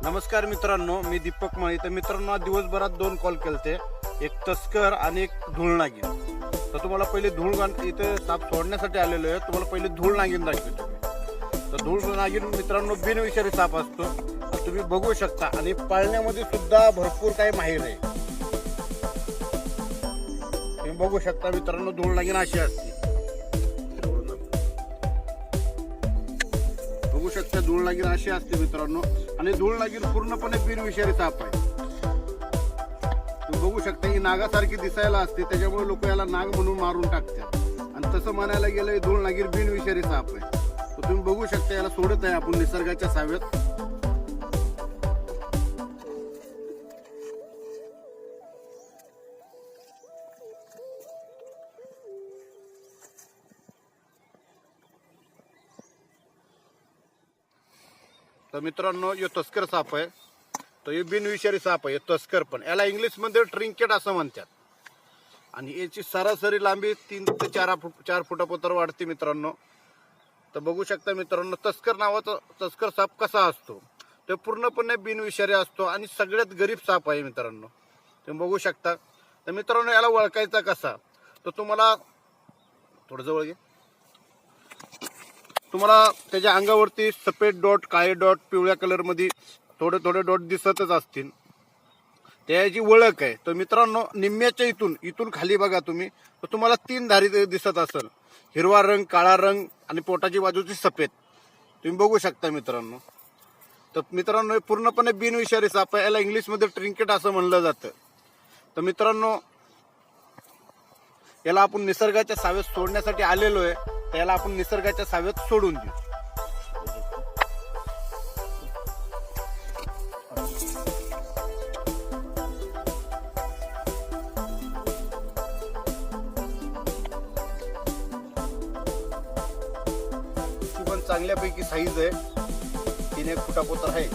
नमस्कार मित्रांनो, मी दीपक माळी. तर मित्रांनो, आज दिवसभरात 2 कॉल केलते, एक तस्कर आणि एक धूळनागीन. तर तुम्हाला पहिले इथे साप सोडण्यासाठी आलेलो आहे. तुम्हाला पहिले धूळनागीन दाखवतो. तर धूळनागीन मित्रांनो बिनविषारी साप असतो, तुम्ही बघू शकता. आणि पाळण्यामध्ये सुद्धा भरपूर काही माहीर आहे. तुम्ही बघू शकता मित्रांनो, धूळनागीन अशी असते. बघू शकता धूळनागीन अशी असते मित्रांनो. आणि धूळनागीन पूर्णपणे बिनविषारी साप आहे. तुम्ही बघू शकता ही नागासारखी दिसायला असते, त्याच्यामुळे लोक याला नाग म्हणून मारून टाकतात. आणि तसं म्हणायला गेलं धूळनागीन बिनविषारी साप आहे. तर तुम्ही बघू शकता याला सोडत आहे आपण निसर्गाच्या सावेत. तर मित्रांनो, यो तस्कर साप आहे. तो हे बिनविषारी साप आहे, तस्कर. पण याला इंग्लिशमध्ये ट्रिंकेट असं म्हणतात. आणि याची सरासरी लांबी 3 ते 4 फुटापर्यंत वाढते मित्रांनो. तर बघू शकता मित्रांनो, तस्कर नावाचा तस्कर साप कसा असतो. तो पूर्णपणे बिनविषारी असतो आणि सगळ्यात गरीब साप आहे मित्रांनो. तुम्ही बघू शकता. तर मित्रांनो, याला ओळखायचा कसा, तर तुम्हाला थोडं जवळ घे. तुम्हाला त्याच्या अंगावरती सफेद डॉट, काळे डॉट, पिवळ्या कलरमध्ये थोडे थोडे डॉट दिसतच असतील. त्याची ओळख आहे. तर मित्रांनो, निम्म्याच्या इथून खाली बघा तुम्ही, तर तुम्हाला 3 धारी दिसत असेल. हिरवा रंग, काळा रंग आणि पोटाची बाजूची सफेद. तुम्ही बघू शकता मित्रांनो. तर मित्रांनो, पूर्णपणे बिनविषारी साप आहे. याला इंग्लिशमध्ये ट्रिंकेट असं म्हणलं जातं. तर मित्रांनो, याला आपण निसर्गाच्या सावेत सोडण्यासाठी आलेलो आहे. त्याला आपण निसर्गाच्या सावेत सोडून देऊ. पण चांगल्यापैकी साईज आहे, 3-1 फुटापोतर आहे.